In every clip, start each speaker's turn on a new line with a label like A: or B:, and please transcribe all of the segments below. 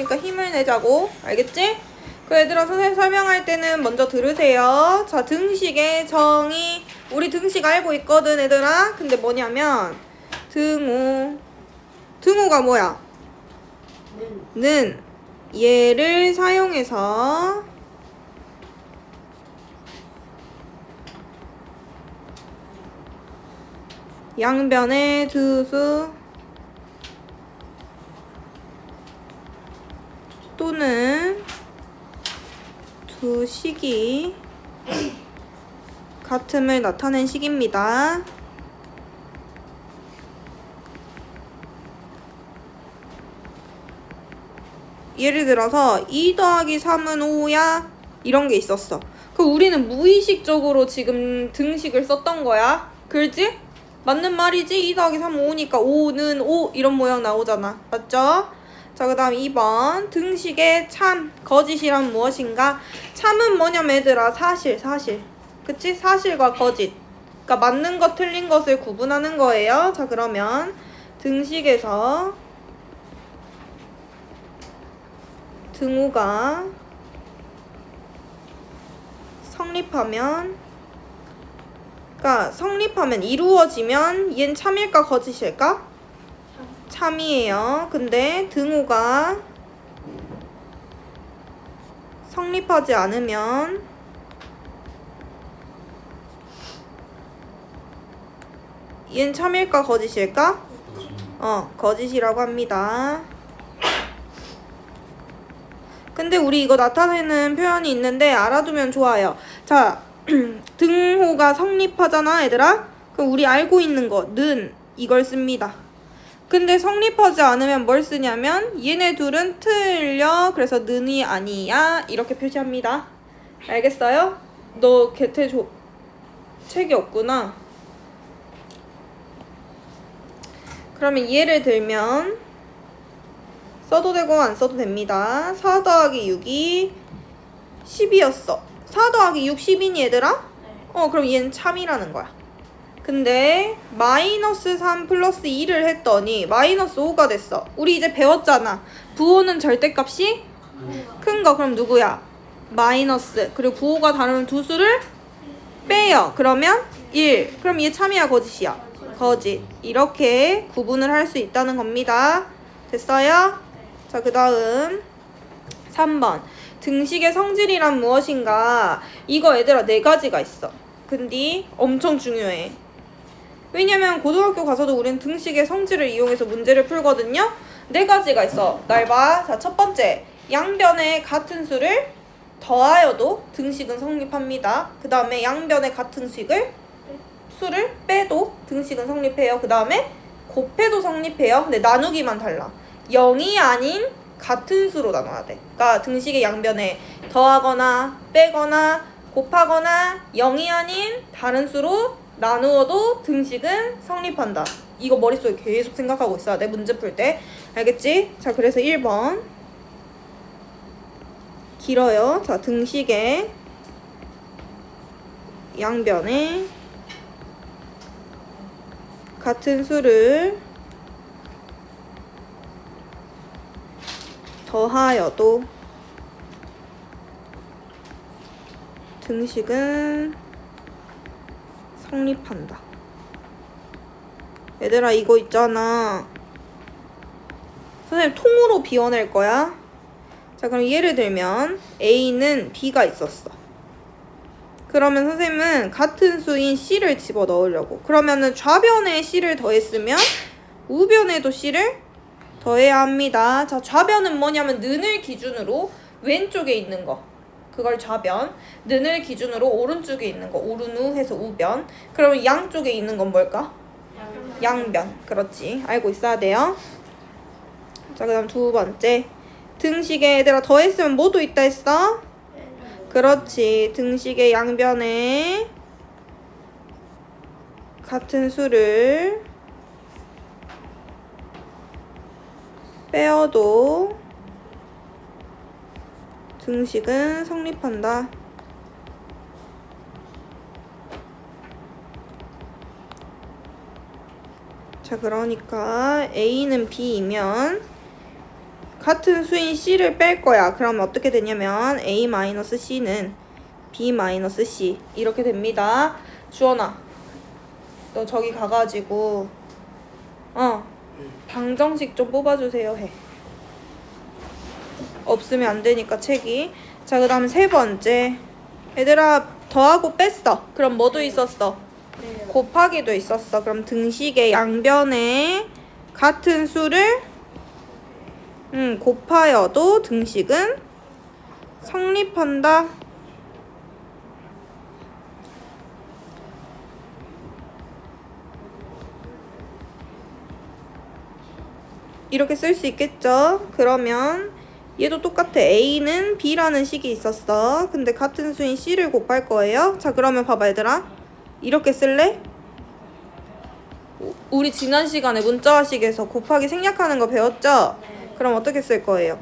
A: 그러니까 힘을 내자고. 알겠지? 그 얘들아, 선생님 설명할 때는 먼저 들으세요. 자, 등식의 정의. 우리 등식 알고 있거든, 얘들아. 근데 뭐냐면 등호가 뭐야? 는 얘를 사용해서 양변의 두수 또는 두 식이 같음을 나타낸 식입니다. 예를 들어서 2 더하기 3은 5야 이런 게 있었어. 그럼 우리는 무의식적으로 지금 등식을 썼던 거야. 그렇지? 맞는 말이지? 2 더하기 3은 5니까 5는 5 이런 모양 나오잖아. 맞죠? 자, 그 다음 2번 등식의 참, 거짓이란 무엇인가? 참은 뭐냐면 얘들아 사실. 그치? 사실과 거짓. 그러니까 맞는 것 틀린 것을 구분하는 거예요. 자, 그러면 등식에서 등호가 성립하면, 그러니까 성립하면 이루어지면 얘는 참일까 거짓일까? 참이에요. 근데 등호가 성립하지 않으면 얘는 참일까 거짓일까? 거짓이라고 합니다. 근데 우리 이거 나타내는 표현이 있는데 알아두면 좋아요. 자, 등호가 성립하잖아, 얘들아? 그럼 우리 알고 있는 거, 는 이걸 씁니다. 근데 성립하지 않으면 뭘 쓰냐면 얘네 둘은 틀려. 그래서 는이 아니야. 이렇게 표시합니다. 알겠어요? 너 개태 책이 없구나. 그러면 예를 들면 써도 되고 안 써도 됩니다. 4 더하기 6이 10이었어. 4 더하기 6 10이니 얘들아? 네. 그럼 얘는 참이라는 거야. 근데 마이너스 3 플러스 2를 했더니 마이너스 5가 됐어. 우리 이제 배웠잖아. 부호는 절대값이 큰 거. 그럼 누구야? 마이너스. 그리고 부호가 다른 두 수를 빼요. 그러면 1. 그럼 얘 참이야 거짓이야? 거짓. 이렇게 구분을 할 수 있다는 겁니다. 됐어요? 자, 그 다음 3번 등식의 성질이란 무엇인가? 이거 얘들아 4가지가 있어. 근데 엄청 중요해. 왜냐면 고등학교 가서도 우린 등식의 성질을 이용해서 문제를 풀거든요. 4가지가 있어. 날 봐. 자, 첫 번째, 양변의 같은 수를 더하여도 등식은 성립합니다. 그 다음에 양변의 같은 수를 빼도 등식은 성립해요. 그 다음에 곱해도 성립해요. 근데 나누기만 달라. 0이 아닌 같은 수로 나눠야 돼. 그러니까 등식의 양변에 더하거나 빼거나 곱하거나 0이 아닌 다른 수로 나누어도 등식은 성립한다. 이거 머릿속에 계속 생각하고 있어야 돼. 문제 풀 때. 알겠지? 자, 그래서 1번 길어요. 자, 등식의 양변에 같은 수를 더하여도 등식은 성립한다. 얘들아 이거 있잖아. 선생님 통으로 비워낼 거야. 자, 그럼 예를 들면 A는 B가 있었어. 그러면 선생님은 같은 수인 C를 집어 넣으려고. 그러면은 좌변에 C를 더했으면 우변에도 C를 더해야 합니다. 자, 좌변은 뭐냐면 는을 기준으로 왼쪽에 있는 거. 그걸 좌변. 는을 기준으로 오른쪽에 있는 거. 오른우 해서 우변. 그러면 양쪽에 있는 건 뭘까? 양변. 그렇지. 알고 있어야 돼요. 자, 그 다음 2번째. 등식에 얘들아 더했으면 뭐도 있다 했어? 그렇지. 등식의 양변에 같은 수를 빼어도 등식은 성립한다. 자, 그러니까 A는 B이면 같은 수인 C를 뺄 거야. 그러면 어떻게 되냐면 A-C는 B-C 이렇게 됩니다. 주원아, 너 저기 가가지고 방정식 좀 뽑아주세요 해. 없으면 안 되니까 책이. 자, 그 다음 세 번째. 얘들아, 더하고 뺐어. 그럼 뭐도 있었어? 곱하기도 있었어. 그럼 등식의 양변에 같은 수를 곱하여도 등식은 성립한다. 이렇게 쓸 수 있겠죠? 그러면 얘도 똑같아. A는 B라는 식이 있었어. 근데 같은 수인 C를 곱할 거예요. 자, 그러면 봐봐 얘들아. 이렇게 쓸래? 우리 지난 시간에 문자화식에서 곱하기 생략하는 거 배웠죠? 그럼 어떻게 쓸 거예요?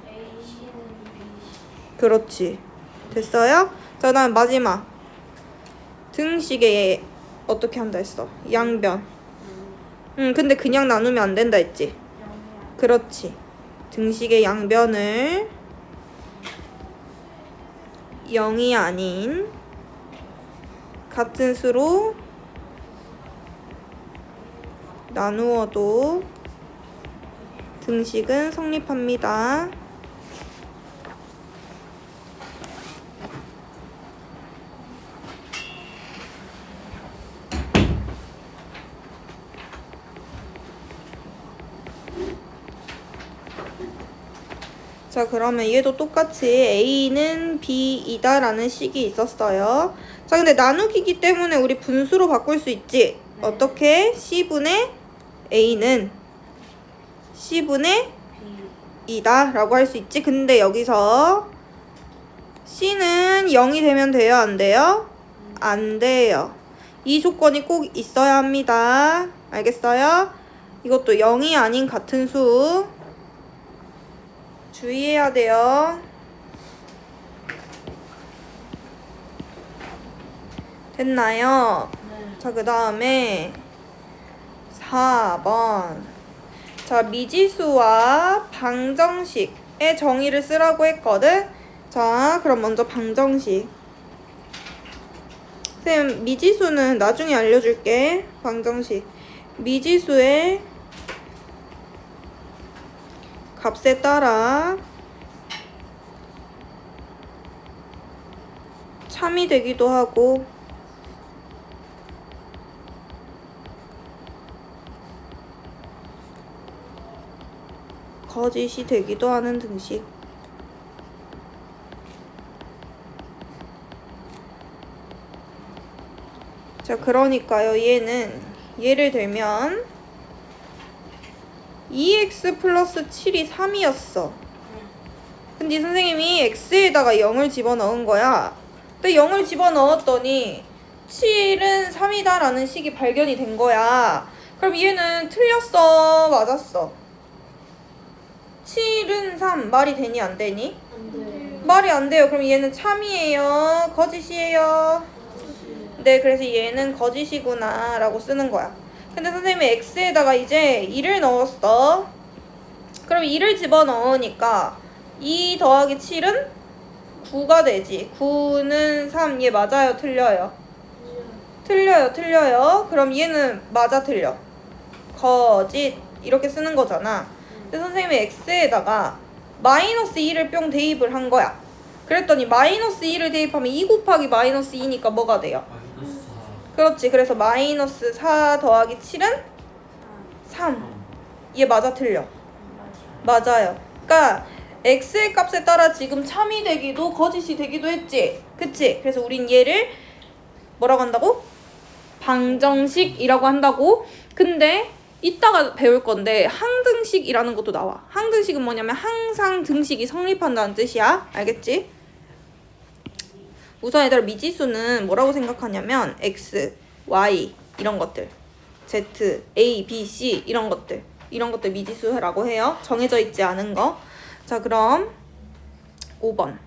A: 그렇지. 됐어요? 자, 그다음 마지막. 등식에 어떻게 한다 했어? 양변. 근데 그냥 나누면 안 된다 했지? 그렇지. 등식의 양변을 0이 아닌 같은 수로 나누어도 등식은 성립합니다. 자, 그러면 얘도 똑같이 A는 B이다 라는 식이 있었어요. 자, 근데 나누기이기 때문에 우리 분수로 바꿀 수 있지? 어떻게? C분의 A는 C분의 B이다 라고 할 수 있지? 근데 여기서 C는 0이 되면 돼요? 안 돼요? 안 돼요. 이 조건이 꼭 있어야 합니다. 알겠어요? 이것도 0이 아닌 같은 수 주의해야 돼요. 됐나요?
B: 네.
A: 자, 그 다음에 4번. 자, 미지수와 방정식의 정의를 쓰라고 했거든. 자, 그럼 먼저 방정식. 쌤, 미지수는 나중에 알려줄게. 방정식. 미지수의 값에 따라 참이 되기도 하고 거짓이 되기도 하는 등식. 자, 그러니까요, 얘는 예를 들면 2x 플러스 7이 3이었어. 근데 선생님이 x에다가 0을 집어넣은 거야. 근데 0을 집어넣었더니 7은 3이다 라는 식이 발견이 된 거야. 그럼 얘는 틀렸어? 맞았어? 7은 3 말이 되니 안 되니?
B: 안 돼요.
A: 말이 안 돼요. 그럼 얘는 참이에요? 거짓이에요? 네, 그래서 얘는 거짓이구나 라고 쓰는 거야. 근데 선생님이 x에다가 이제 2를 넣었어. 그럼 2를 집어넣으니까 2 더하기 7은 9가 되지. 9는 3. 얘 맞아요? 틀려요? 틀려요. 틀려요. 그럼 얘는 맞아? 틀려? 거짓. 이렇게 쓰는 거잖아. 근데 선생님이 x에다가 마이너스 2를 뿅 대입을 한 거야. 그랬더니 마이너스 2를 대입하면 2 곱하기 마이너스 2니까 뭐가 돼요? 그렇지. 그래서 마이너스 4 더하기 7은 3. 얘 맞아? 틀려? 맞아요. 그러니까 x의 값에 따라 지금 참이 되기도 거짓이 되기도 했지. 그치? 그래서 우린 얘를 뭐라고 한다고? 방정식이라고 한다고. 근데 이따가 배울 건데 항등식이라는 것도 나와. 항등식은 뭐냐면 항상 등식이 성립한다는 뜻이야. 알겠지? 우선 얘들아, 미지수는 뭐라고 생각하냐면 x, y 이런 것들, z, a, b, c 이런 것들 미지수라고 해요. 정해져 있지 않은 거. 자, 그럼 5번.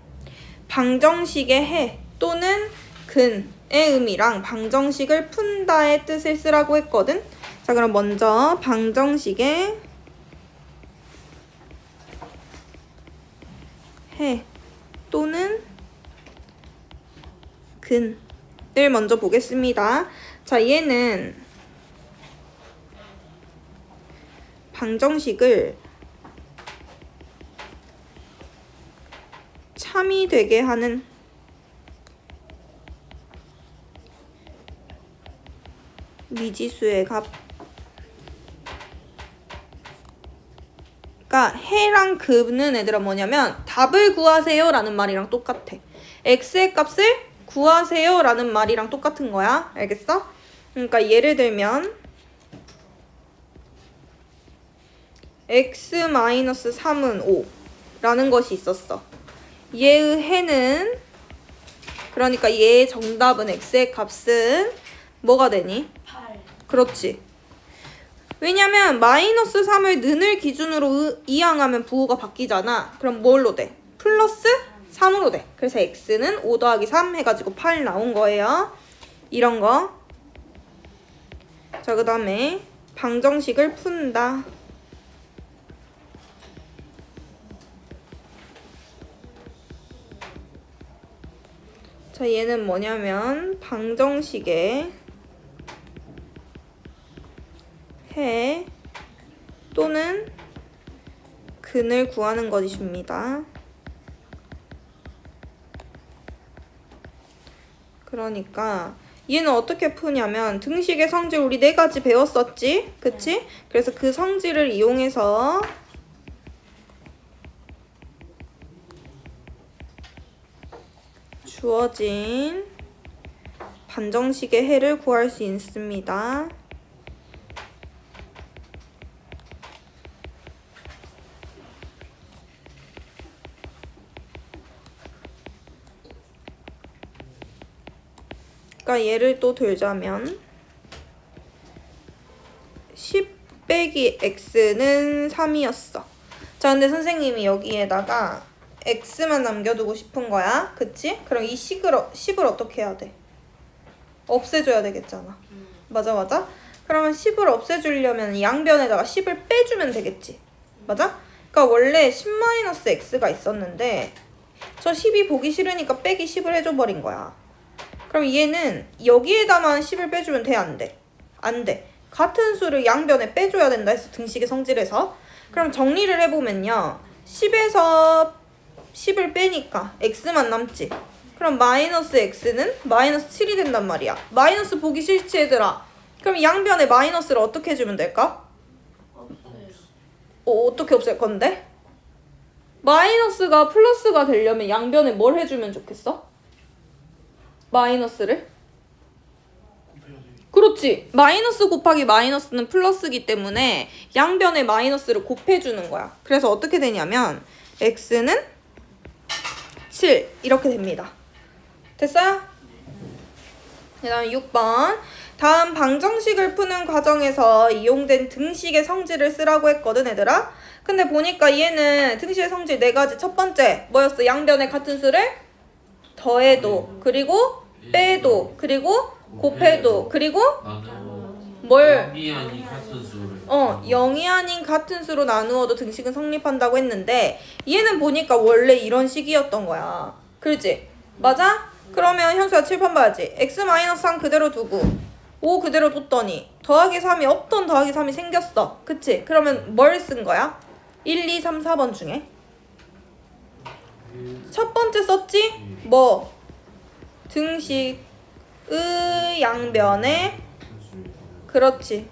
A: 방정식의 해 또는 근의 의미랑 방정식을 푼다의 뜻을 쓰라고 했거든. 자, 그럼 먼저 방정식의 해 또는 근을 먼저 보겠습니다. 자, 얘는 방정식을 참이 되게 하는 미지수의 값. 그러니까 해랑 근은 애들아 뭐냐면 답을 구하세요 라는 말이랑 똑같아. x의 값을 구하세요 라는 말이랑 똑같은 거야. 알겠어? 그러니까 예를 들면 x-3은 5 라는 것이 있었어. 얘의 해는, 그러니까 얘의 정답은 x의 값은 뭐가 되니?
B: 8.
A: 그렇지. 왜냐면 마이너스 3을 는을 기준으로 이항하면 부호가 바뀌잖아. 그럼 뭘로 돼? 플러스 3으로 돼. 그래서 x는 5 더하기 3 해가지고 8 나온 거예요. 이런 거. 자, 그 다음에 방정식을 푼다. 자, 얘는 뭐냐면 방정식에 해 또는 근을 구하는 것입니다. 그러니까 얘는 어떻게 푸냐면 등식의 성질 우리 4가지 배웠었지? 그치? 그래서 그 성질을 이용해서 주어진 반정식의 해를 구할 수 있습니다. 그러니까 예를 또 들자면 10 빼기 x는 3이었어. 자, 근데 선생님이 여기에다가 x만 남겨두고 싶은 거야. 그치? 그럼 이 10을 어떻게 해야 돼? 없애줘야 되겠잖아. 맞아. 그러면 10을 없애주려면 양변에다가 10을 빼주면 되겠지. 맞아? 그러니까 원래 10-x가 있었는데 저 10이 보기 싫으니까 빼기 10을 해줘버린 거야. 그럼 얘는 여기에다만 10을 빼주면 돼? 안 돼? 안 돼. 같은 수를 양변에 빼줘야 된다 했어. 등식의 성질에서. 그럼 정리를 해보면요. 10에서 10을 빼니까 x만 남지. 그럼 마이너스 x는 마이너스 7이 된단 말이야. 마이너스 보기 싫지 얘들아. 그럼 양변에 마이너스를 어떻게 해주면 될까? 어떻게 없앨 건데? 마이너스가 플러스가 되려면 양변에 뭘 해주면 좋겠어? 마이너스를? 그렇지. 마이너스 곱하기 마이너스는 플러스기 때문에 양변에 마이너스를 곱해주는 거야. 그래서 어떻게 되냐면 x는 7 이렇게 됩니다. 됐어요? 그 다음 6번. 다음 방정식을 푸는 과정에서 이용된 등식의 성질을 쓰라고 했거든 얘들아. 근데 보니까 얘는 등식의 성질 4가지. 첫 번째 뭐였어? 양변에 같은 수를 더해도, 그리고 빼도, 그리고 곱해도, 그리고 뭘?
C: 0이 아닌 같은 수를
A: 0이 아닌 같은 수로 나누어도 등식은 성립한다고 했는데 얘는 보니까 원래 이런 식이었던 거야. 그렇지? 맞아? 그러면 현수야 칠판 봐야지. x-3 그대로 두고 5 그대로 뒀더니 더하기 3이 없던 더하기 3이 생겼어. 그치? 그러면 뭘 쓴 거야? 1, 2, 3, 4번 중에 첫 번째 썼지? 뭐? 등식의 양변에 그렇지.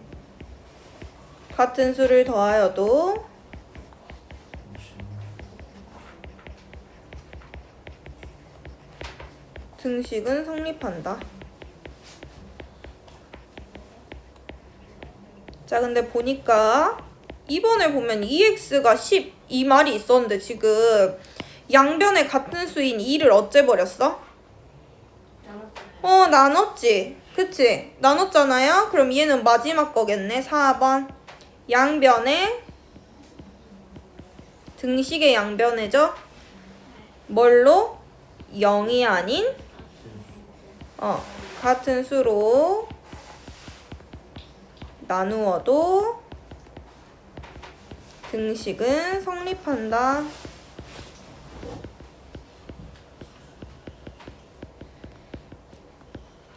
A: 같은 수를 더하여도 등식은 성립한다. 자, 근데 보니까 2번에 보면 2x가 10 이 말이 있었는데 지금 양변에 같은 수인 2를 어째버렸어? 나눴지. 그치? 나눴잖아요? 그럼 얘는 마지막 거겠네. 4번. 양변에 등식의 양변에죠? 뭘로? 0이 아닌 같은 수로 나누어도 등식은 성립한다.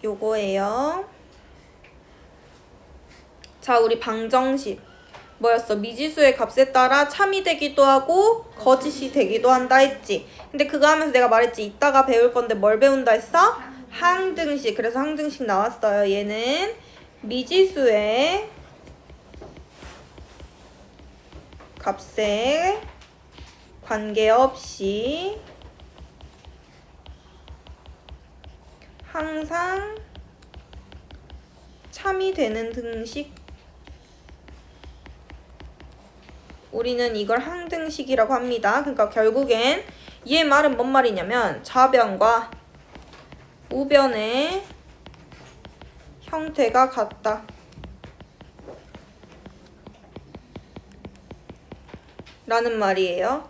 A: 요거예요. 자, 우리 방정식 뭐였어? 미지수의 값에 따라 참이 되기도 하고 거짓이 되기도 한다 했지. 근데 그거 하면서 내가 말했지. 이따가 배울 건데 뭘 배운다 했어? 항등식. 그래서 항등식 나왔어요. 얘는 미지수의 값에 관계없이 항상 참이 되는 등식. 우리는 이걸 항등식이라고 합니다. 그러니까 결국엔 얘 말은 뭔 말이냐면 좌변과 우변의 형태가 같다 라는 말이에요.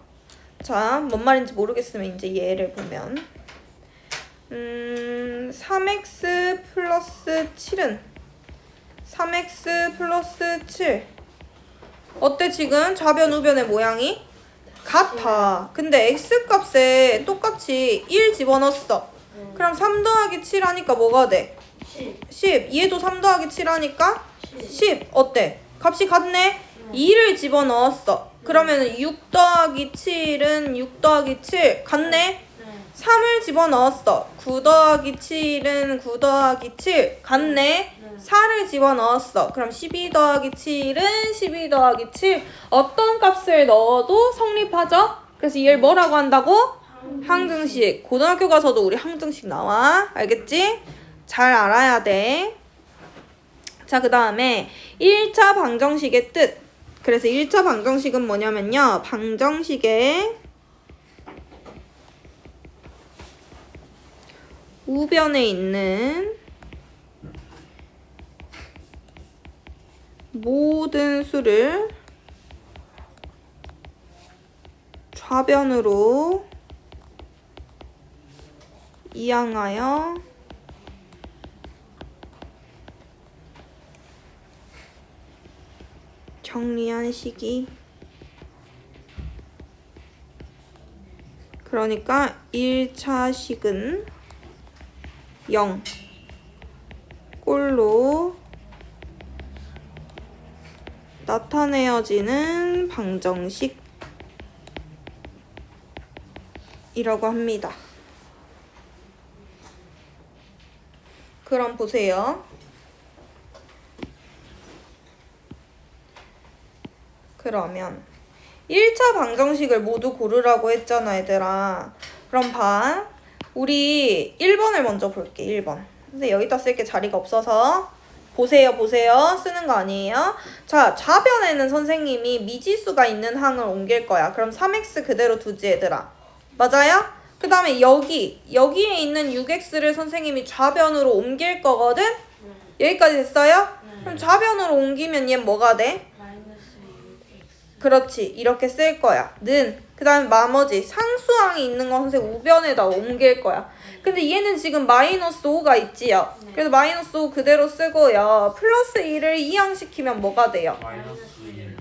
A: 자, 뭔 말인지 모르겠으면 이제 얘를 보면 3x 플러스 7은 3x 플러스 7 어때 지금? 좌변 우변의 모양이? 같아. 근데 x값에 똑같이 1 집어넣었어. 그럼 3 더하기 7 하니까 뭐가 돼? 10. 얘도 3 더하기 7 하니까 10. 어때? 값이 같네? 2를 집어넣었어. 그러면 6 더하기 7은 6 더하기 7 같네? 3을 집어넣었어. 9 더하기 7은 9 더하기 7 같네? 4를 집어넣었어. 그럼 12 더하기 7은 12 더하기 7 어떤 값을 넣어도 성립하죠? 그래서 얘를 뭐라고 한다고? 항등식. 고등학교 가서도 우리 항등식 나와. 알겠지? 잘 알아야 돼. 자, 그 다음에 1차 방정식의 뜻. 그래서 1차 방정식은 뭐냐면요. 방정식의 우변에 있는 모든 수를 좌변으로 이항하여 정리한 식이. 그러니까 1차 식은 0 꼴로 나타내어지는 방정식이라고 합니다. 그럼 보세요. 그러면 1차 방정식을 모두 고르라고 했잖아, 얘들아. 그럼 봐. 우리 1번을 먼저 볼게, 1번. 근데 여기다 쓸게 자리가 없어서. 보세요. 쓰는 거 아니에요? 자, 좌변에는 선생님이 미지수가 있는 항을 옮길 거야. 그럼 3x 그대로 두지, 얘들아. 맞아요? 그 다음에 여기에 있는 6x를 선생님이 좌변으로 옮길 거거든? 여기까지 됐어요? 그럼 좌변으로 옮기면 얘는 뭐가 돼? 그렇지. 이렇게 쓸 거야. 그 다음에 나머지 상수항이 있는 건 선생님 우변에다 옮길 거야. 근데 얘는 지금 마이너스 5가 있지요. 그래서 마이너스 5 그대로 쓰고요. 플러스 1을 이항시키면 뭐가 돼요?
B: 마이너스 1.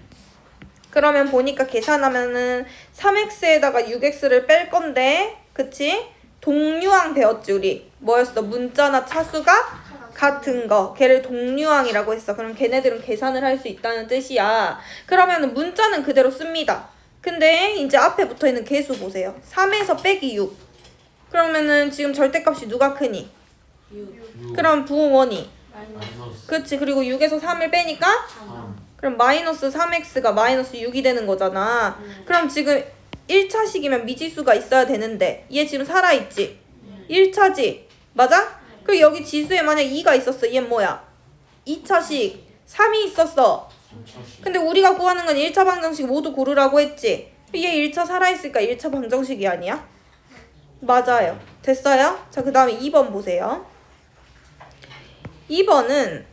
A: 그러면 보니까 계산하면은 3x에다가 6x를 뺄 건데, 그치? 동류항 배웠지 우리. 뭐였어? 문자나 차수가 같은 거. 걔를 동류항이라고 했어. 그럼 걔네들은 계산을 할 수 있다는 뜻이야. 그러면은 문자는 그대로 씁니다. 근데 이제 앞에 붙어있는 계수 보세요. 3에서 빼기 6. 그러면은 지금 절대값이 누가 크니?
B: 6.
A: 그럼 부호원이.
B: 마이너스
A: 그치. 그리고 6에서 3을 빼니까
B: 3.
A: 그럼 마이너스 3x가 마이너스 6이 되는 거잖아. 그럼 지금 1차식이면 미지수가 있어야 되는데 얘 지금 살아있지? 1차지? 맞아? 그리고 여기 지수에 만약 2가 있었어. 얘 뭐야? 2차식 3이 있었어.
B: 3차식.
A: 근데 우리가 구하는 건 1차 방정식 모두 고르라고 했지? 얘 1차 살아있으니까 1차 방정식이 아니야? 맞아요. 됐어요? 자, 그 다음에 2번 보세요. 2번은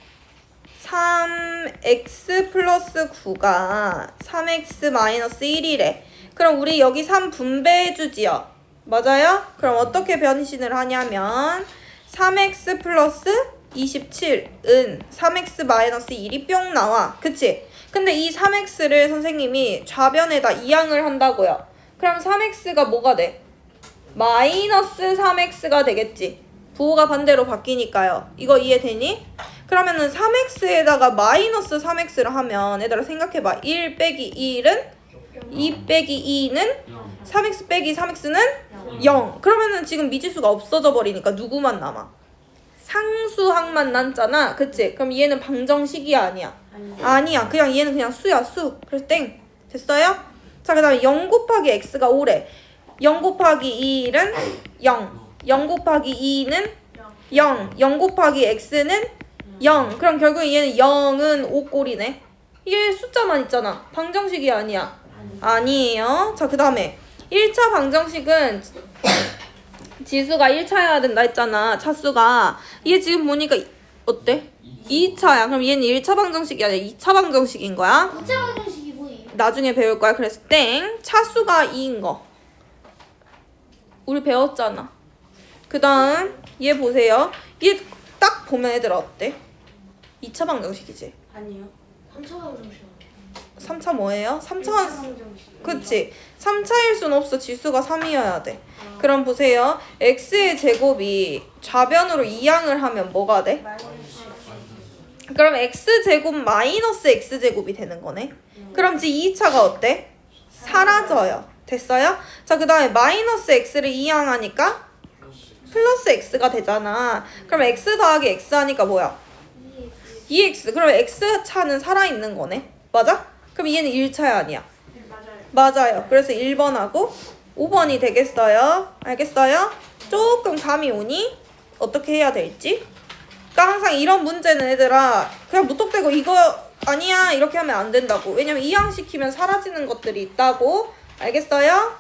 A: 3x 플러스 9가 3x 마이너스 1이래. 그럼 우리 여기 3 분배해주지요? 맞아요? 그럼 어떻게 변신을 하냐면 3x 플러스 27은 3x 마이너스 1이 뿅 나와. 그치? 근데 이 3x를 선생님이 좌변에다 이항을 한다고요. 그럼 3x가 뭐가 돼? 마이너스 3x가 되겠지. 부호가 반대로 바뀌니까요. 이거 이해되니? 그러면은 3x에다가 마이너스 3x를 하면 얘들아 생각해봐. 1 빼기 1은 2 빼기 2는 3x 빼기 3x는 0. 그러면은 지금 미지수가 없어져 버리니까 누구만 남아? 상수항만 남잖아. 그치? 그럼 얘는 방정식이야 아니야? 아니야. 그냥 얘는 그냥 수야 수. 그래서 땡. 됐어요? 자, 그 다음에 0 곱하기 x가 5래. 0 곱하기 1은 0. 0 곱하기 2는 0. 0 곱하기 x는 0. 그럼 결국 얘는 0은 5꼴이네. 이게 숫자만 있잖아. 방정식이 아니야. 아니에요. 자, 그 다음에 1차 방정식은 지수가 1차여야 된다 했잖아. 차수가. 얘 지금 보니까 어때? 2차야. 그럼 얘는 1차 방정식이 아니라 2차 방정식인 거야.
C: 2차 방정식이 뭐예요?
A: 나중에 배울 거야. 그래서 땡. 차수가 2인 거. 우리 배웠잖아. 그 다음 얘 보세요. 얘 딱 보면 애들아 어때? 2차 방정식이지.
D: 아니요.
C: 3차 방정식.
A: 3차 뭐예요? 3차
D: 방정식.
A: 그치? 3차일 순 없어. 지수가 3이어야 돼. 그럼 보세요. x의 제곱이 좌변으로 이항을 하면 뭐가 돼? 그럼 x제곱 마이너스 x제곱이 되는 거네. 그럼 이제 2차가 어때? 사라져요. 됐어요? 자, 그 다음에 마이너스 x를 이항하니까 플러스 x가 되잖아. 그럼 x 더하기 x 하니까 뭐야? 2x. 그럼 x차는 살아있는 거네. 맞아? 그럼 얘는 1차야 아니야? 맞아요. 그래서 1번하고 5번이 되겠어요. 알겠어요? 조금 감이 오니? 어떻게 해야 될지? 그러니까 항상 이런 문제는 얘들아 그냥 무턱대고 이거 아니야 이렇게 하면 안 된다고. 왜냐면 이항시키면 사라지는 것들이 있다고. 알겠어요?